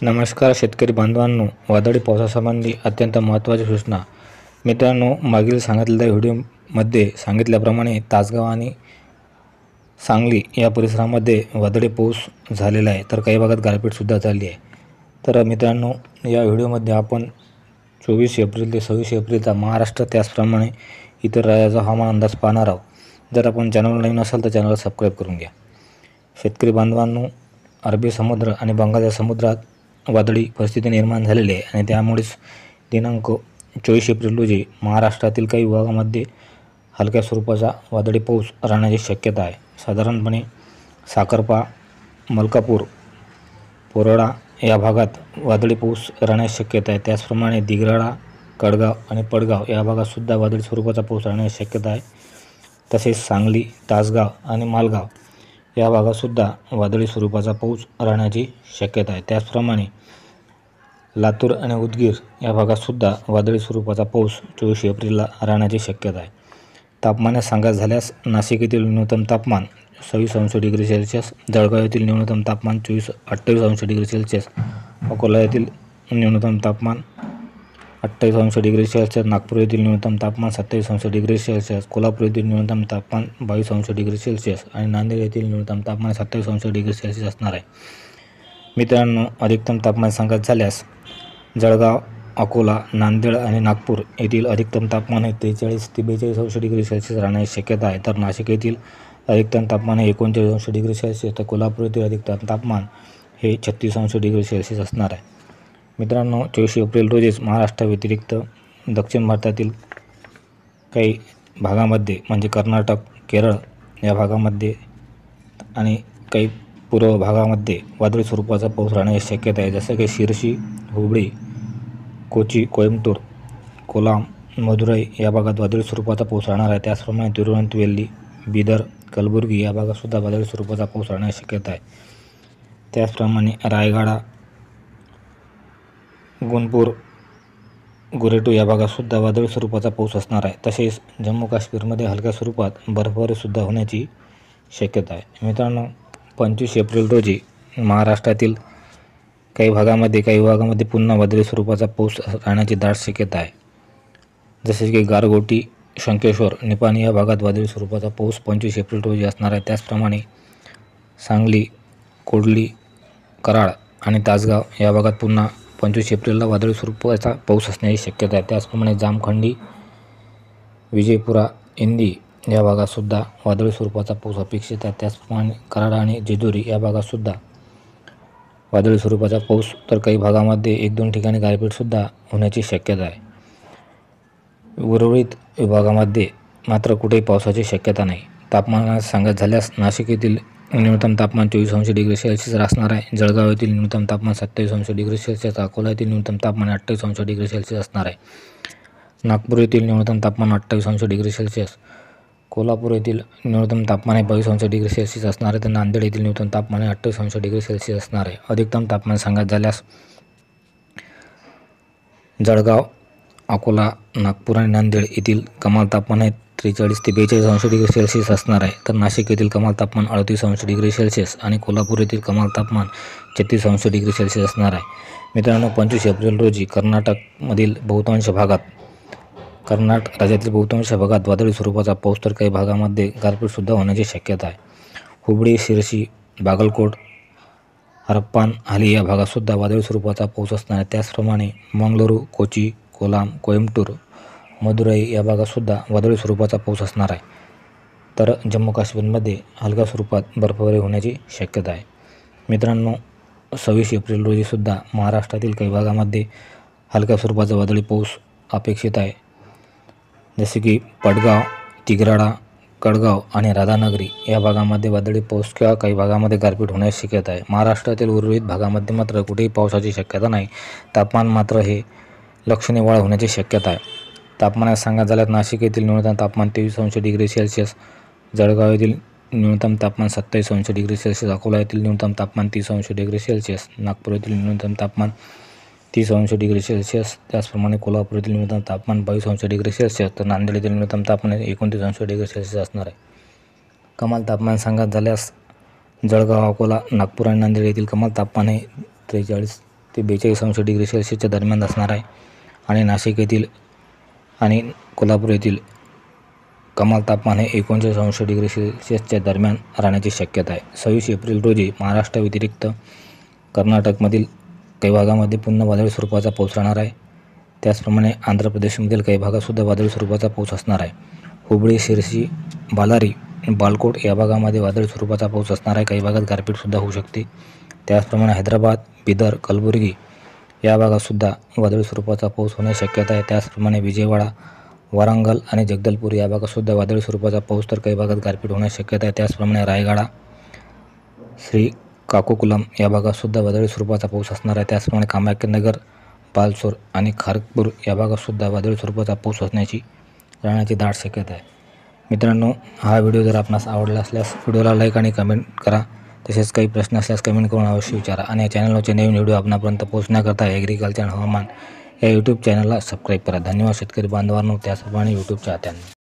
नमस्कार शेतकरी बांधवांनो, वादळी पावसासंबंधी अत्यंत महत्त्वाची सूचना. मित्रांनो, मागील सांगितलेल्या व्हिडिओमध्ये सांगितल्याप्रमाणे तासगाव आणि सांगली या परिसरामध्ये वादळी पाऊस झालेला आहे, तर काही भागात गारपीटसुद्धा झाली आहे. तर मित्रांनो, या व्हिडिओमध्ये आपण 24 एप्रिल ते 26 एप्रिलचा महाराष्ट्र त्याचप्रमाणे इतर राज्याचा हवामान अंदाज पाहणार आहोत. जर आपण चॅनलवर नवीन असाल तर चॅनलला सबस्क्राईब करून घ्या. शेतकरी बांधवांनो, अरबी समुद्र आणि बंगालच्या समुद्रात वादळी परिस्थिती निर्माण झालेली आहे आणि त्यामुळेच दिनांक 24 एप्रिल रोजी महाराष्ट्रातील काही विभागामध्ये हलक्या स्वरूपाचा वादळी पाऊस राहण्याची शक्यता आहे. साधारणपणे साखरपा, मलकापूर, पोराडा या भागात वादळी पाऊस राहण्याची शक्यता आहे. त्याचप्रमाणे दिगराळा, कडगाव आणि पडगाव या भागातसुद्धा वादळी स्वरूपाचा पाऊस राहण्याची शक्यता आहे. तसेच सांगली, तासगाव आणि मालगाव या भागातसुद्धा वादळी स्वरूपाचा पाऊस राहण्याची शक्यता आहे. त्याचप्रमाणे लातूर आणि उदगीर या भागातसुद्धा वादळी स्वरूपाचा पाऊस 24 एप्रिलला राहण्याची शक्यता आहे. तापमानात सांगायचं झाल्यास नाशिक येथील न्यूनतम तापमान 26°C, जळगाव येथील न्यूनतम तापमान 28°C, अकोला येथील न्यूनतम तापमान 28°C, नागपूर येथील न्यूनतम तापमान 27°C, कोल्हापूर येथील न्यूनतम तापमान 22°C आणि नांदेड येथील न्यूनतम तापमान 27°C असणार आहे. मित्रांनो, अधिकतम तापमान सांगायचं झाल्यास जळगाव, अकोला, नांदेड आणि नागपूर येथील अधिकतम तापमान हे 43 ते 42°C राहण्याची शक्यता आहे. तर नाशिक येथील अधिकतम तापमान हे 39°C, तर कोल्हापूर येथील अधिकतम तापमान हे 36°C असणार आहे. मित्रांनो, 24 एप्रिल रोजीच महाराष्ट्राव्यतिरिक्त दक्षिण भारतातील काही भागामध्ये म्हणजे कर्नाटक, केरळ या भागामध्ये आणि काही पूर्व भागामध्ये वादळी स्वरूपाचा पाऊस राहण्याची शक्यता आहे. जसं की शिरसी, हुबळी, कोची, कोइंबतूर, कोलाम, मदुराई या भागात वादळी स्वरूपाचा पाऊस राहणार आहे. त्याचप्रमाणे तिरुवनंतवेली, बिदर, कलबुर्गी या भागातसुद्धा वादळी स्वरूपाचा पाऊस राहण्याची शक्यता आहे. त्याचप्रमाणे रायगडा, गुणपूर, गुरेटू या भागातसुद्धा वादळी स्वरूपाचा पाऊस असणार आहे. तसेच जम्मू काश्मीरमध्ये हलक्या स्वरूपात बर्फवृष्टीसुद्धा होण्याची शक्यता आहे. मित्रांनो, 25 एप्रिल रोजी महाराष्ट्रातील काही विभागामध्ये पुन्हा वादळी स्वरूपाचा पाऊस राहण्याची दाट शक्यता आहे. जसे की गारगोटी, शंकेश्वर, निपाणी या भागात वादळी स्वरूपाचा पाऊस 25 एप्रिल रोजी असणार आहे. त्याचप्रमाणे सांगली, कोडली, कराड आणि तासगाव या भागात पुन्हा 25 एप्रिलला वादळी स्वरूपाचा पाऊस असण्याची शक्यता आहे. त्याचप्रमाणे जामखंडी, विजयपुरा, इंदी या भागातसुद्धा वादळी स्वरूपाचा पाऊस अपेक्षित आहे. त्याचप्रमाणे कराड आणि जेजुरी या भागातसुद्धा वादळी स्वरूपाचा पाऊस, तर काही भागामध्ये 1-2 ठिकाणी गारपीटसुद्धा होण्याची शक्यता आहे. उर्वरित विभागामध्ये मात्र कुठेही पावसाची शक्यता नाही. तापमानात सांगायचं झाल्यास नाशिक येथील न्यूनतम तापमान 24°C असणार आहे. जळगाव येथील न्यूनतम तापमान 27°C, अकोला येथील न्यूनतम तापमान 28°C असणार आहे. नागपूर येथील न्यूनतम तापमान 28°C, कोल्हापूर येथील न्यूनतम तापमान हे 22°C असणार आहे. तर नांदेड येथील न्यूनतम तापमान हे 28°C असणार आहे. अधिकतम तापमान सांगायचं झाल्यास जळगाव, अकोला, नागपूर आणि नांदेड येथील कमाल तापमान हे 43 ते 42°C असणार आहे. तर नाशिक येथील कमाल तापमान 38°C आणि कोल्हापूर येथील कमाल तापमान 36°C असणार आहे. मित्रांनो, 25 एप्रिल रोजी कर्नाटक राज्यातील बहुतांश भागात वादळी स्वरूपाचा पाऊस, तर काही भागामध्ये गारपीटसुद्धा होण्याची शक्यता आहे. हुबळी, शिरसी, बागलकोट, हरप्पान, हाली या भागातसुद्धा वादळी स्वरूपाचा पाऊस असणार आहे. त्याचप्रमाणे मंगळुरू, कोची, कोलाम, कोइंबतूर, मदुराई या भागातसुद्धा वादळी स्वरूपाचा पाऊस असणार आहे. तर जम्मू काश्मीरमध्ये हलक्या स्वरूपात बर्फवृष्टी होण्याची शक्यता आहे. मित्रांनो, 26 एप्रिल रोजीसुद्धा महाराष्ट्रातील काही भागामध्ये हलक्या स्वरूपाचा वादळी पाऊस अपेक्षित आहे. जसे की पडगाव, तिगराळा, कडगाव आणि राधानगरी या भागामध्ये वादळी पाऊस किंवा काही भागामध्ये गारपीट होण्याची शक्यता आहे. महाराष्ट्रातील उर्वरित भागामध्ये मात्र कुठेही पावसाची शक्यता नाही. तापमान मात्र हे लक्षणीय वाढ होण्याची शक्यता आहे. तापमानात सांगायचं झाल्यास नाशिक येथील न्यूनतम तापमान 23°C, जळगाव येथील न्यूनतम तापमान 27°C, अकोला येथील न्यूनतम तापमान 30°C, नागपूर येथील न्यूनतम तापमान 30°C, त्याचप्रमाणे कोल्हापूर येथील न्यूनतम तापमान 22°C, तर नांदेड येथील न्यूनतम तापमान 29°C असणार आहे. कमाल तापमान सांगायचं झाल्यास जळगाव, अकोला, नागपूर आणि नांदेड येथील कमाल तापमान हे 43 ते 42 डिग्री सेल्सिअसच्या दरम्यान असणार आहे आणि नाशिक येथील आणि कोल्हापूर येथील कमाल तापमान हे 39 डिग्री सेल्सिअसच्या दरम्यान राहण्याची शक्यता आहे. 26 एप्रिल रोजी महाराष्ट्र व्यतिरिक्त कर्नाटकमधील काही भागामध्ये पुन्हा वादळी स्वरूपाचा पाऊस राहणार आहे. त्याचप्रमाणे आंध्र प्रदेशमधील काही भागातसुद्धा वादळी स्वरूपाचा पाऊस असणार आहे. हुबळी, शिरसी, बालारी, बालकोट या भागामध्ये वादळी स्वरूपाचा पाऊस असणार आहे. काही भागात गारपीटसुद्धा होऊ शकते. त्याचप्रमाणे हैदराबाद, बिदर, कलबुर्गी या भागातसुद्धा वादळी स्वरूपाचा पाऊस होण्याची शक्यता आहे. त्याचप्रमाणे विजयवाडा, वारंगल आणि जगदलपूर या भागातसुद्धा वादळी स्वरूपाचा पाऊस तर काही भागात गारपीट होण्याची शक्यता आहे. त्याचप्रमाणे रायगडा, श्रीकाकुलम या भागातसुद्धा वादळी स्वरूपाचा पाऊस असणार आहे. त्याचप्रमाणे कामाख्यानगर, बालसोर आणि खारगपूर या भागातसुद्धा वादळी स्वरूपाचा पाऊस राहण्याची दाट शक्यता आहे. मित्रांनो, हा व्हिडिओ जर आपणास आवडला असल्यास व्हिडिओला लाईक आणि कमेंट करा. तसेच काही प्रश्न असल्यास कमेंट करून अवश्य विचारा आणि या चॅनलवरचे नवीन व्हिडिओ आपणापर्यंत पोहोचण्याकरता ॲग्रिकल्चर हवामान या यूट्यूब चॅनलला सबस्क्राईब करा. धन्यवाद शेतकरी बांधवांनो, त्याचप्रमाणे यूट्यूब चाहत्यांनो.